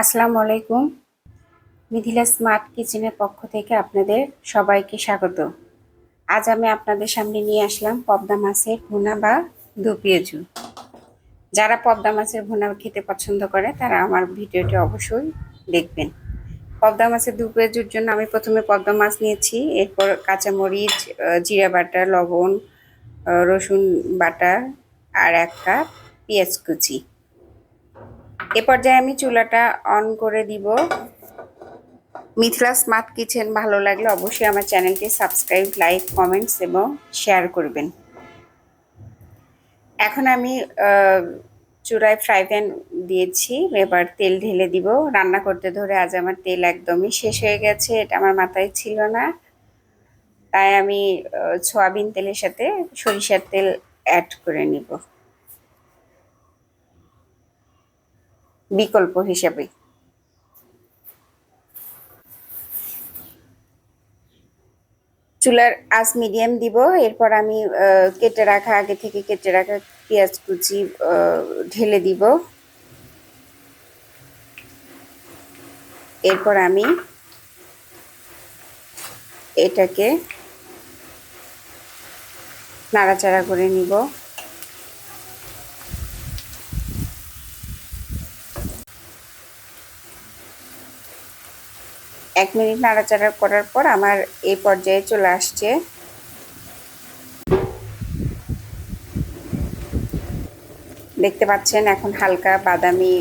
আসসালামু আলাইকুম। মিথিলা স্মার্ট কিচেনের পক্ষ থেকে আপনাদের সবাইকে স্বাগত। আজ আমি আপনাদের সামনে নিয়ে আসলাম পদ্মা মাছের ভুনা বা দো পেঁয়াজু। যারা পদ্মা মাছের ভুনা খেতে পছন্দ করে তারা আমার ভিডিওটি অবশ্যই দেখবেন। পদ্মা মাছের দো পেঁয়াজুর জন্য আমি প্রথমে পদ্মা মাছ নিয়েছি, এরপর কাঁচামরিচ, জিরা বাটা, লবণ, রসুন বাটা আর 1 কাপ পেঁয়াজ কুচি। এ পর্যায়ে আমি চুলাটা অন করে দিব। মিথিলা স্মার্ট কিচেন ভালো লাগলে অবশ্যই আমার চ্যানেলটি সাবস্ক্রাইব, লাইক, কমেন্টস এবং শেয়ার করবেন। এখন আমি চুলায় ফ্রাই প্যান দিয়েছি, এবার তেল ঢেলে দিব। রান্না করতে ধরে আজ আমার তেল একদমই শেষ হয়ে গেছে, এটা আমার মাথায় ছিল না। তাই আমি সয়াবিন তেলের সাথে সরিষার তেল অ্যাড করে নিব বিকল্প হিসাবে। চুলার আঁচ মিডিয়াম দিব। এরপর আমি আগে থেকে কেটে রাখা পেঁয়াজ কুচি ঢেলে দিব। এরপর আমি এটাকে নাড়াচাড়া করে নিব। এক মিনিট নাড়াচাড়া করার পর আমার এই পর্যায়ে চলে আসছে। দেখতে পাচ্ছেন এখন হালকা বাদামি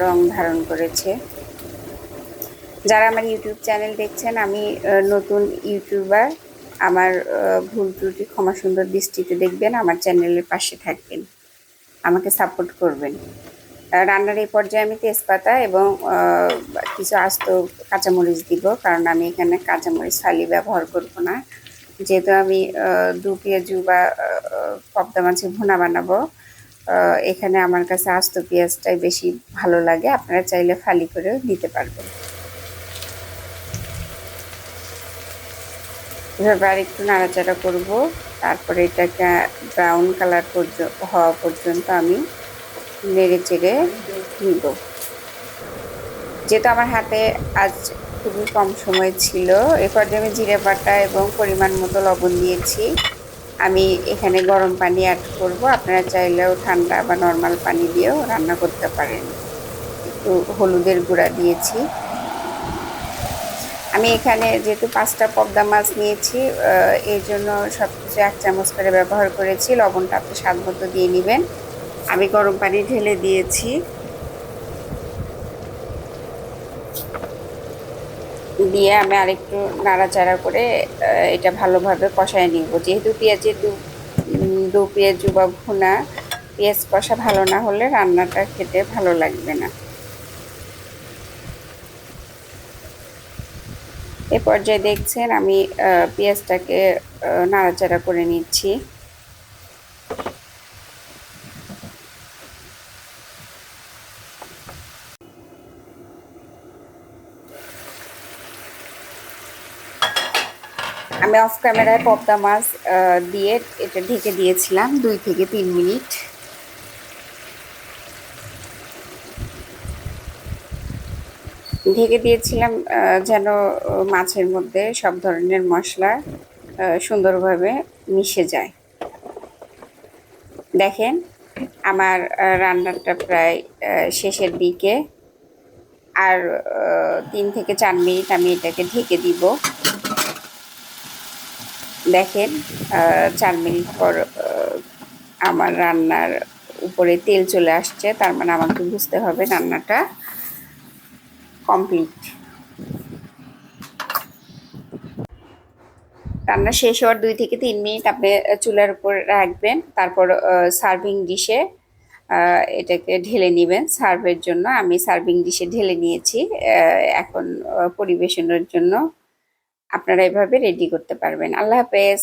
রং ধারণ করেছে। যারা আমার ইউটিউব চ্যানেল দেখছেন, আমি নতুন ইউটিউবার, আমার ভুল ত্রুটি ক্ষমা সুন্দর দৃষ্টিতে দেখবেন, আমার চ্যানেলের পাশে থাকবেন, আমাকে সাপোর্ট করবেন। রান্নার এই পর্যায়ে আমি তেজপাতা এবং কিছু আস্ত কাঁচামরিচ দিব, কারণ আমি এখানে কাঁচামরিচ ফালি ব্যবহার করব না, যেহেতু আমি দো পেঁয়াজু বা পদ্মা মাছের ভুনা বানাবো। এখানে আমার কাছে আস্ত পেঁয়াজটাই বেশি ভালো লাগে, আপনারা চাইলে ফালি করেও দিতে পারবেন। এভাবে আর একটু নাড়াচাড়া করব, তারপরে এটাকে ব্রাউন কালার হওয়া পর্যন্ত আমি নেড়ে চেড়ে নিব। যেহেতু আমার হাতে আজ খুবই কম সময় ছিল, এ পর্যায়ে আমি জিরে বাটা এবং পরিমাণ মতো লবণ দিয়েছি। আমি এখানে গরম পানি অ্যাড করব, আপনারা চাইলেও ঠান্ডা বা নর্মাল পানি দিয়েও রান্না করতে পারেন। একটু হলুদের গুঁড়া দিয়েছি। আমি এখানে যেহেতু 5টা পদ্মা মাছ নিয়েছি, এই জন্য সব কিছু 1 চামচ করে ব্যবহার করেছি। লবণটা আপনি স্বাদ মতো দিয়ে নেবেন। আমি গরম পানি ঢেলে দিয়েছি। দিয়ে আমি আরেকটু নাড়াচাড়া করে এটা ভালোভাবে কষায় নিব। যেহেতু পেঁয়াজের দো পেঁয়াজু বা ভুনা, পেঁয়াজ কষা ভালো না হলে রান্নাটা খেতে ভালো লাগবে না। এ পর্যায়ে দেখছেন আমি পেঁয়াজটাকে নাড়াচাড়া করে নিচ্ছি। আমি অফ ক্যামেরায় পদ্মা মাছ দিয়ে এটা ঢেকে দিয়েছিলাম 2 থেকে 3 মিনিট। ঢেকে দিয়েছিলাম যেন মাছের মধ্যে সব ধরনের মশলা সুন্দরভাবে মিশে যায়। দেখেন আমার রান্নাটা প্রায় শেষের দিকে। আর 3 থেকে 4 মিনিট আমি এটাকে ঢেকে দিব। দেখেন 4 মিনিট পর আমার রান্নার উপরে তেল চলে আসছে, তার মানে আমাকে বুঝতে হবে রান্নাটা কমপ্লিট। রান্না শেষ হওয়ার 2 থেকে 3 মিনিট আপনি চুলার উপর রাখবেন, তারপর সার্ভিং ডিশে এটাকে ঢেলে নেবেন সার্ভের জন্য। আমি সার্ভিং ডিশে ঢেলে নিয়েছি। এখন পরিবেশনের জন্য আপনারা এভাবে রেডি করতে পারবেন। আল্লাহ হাফেজ।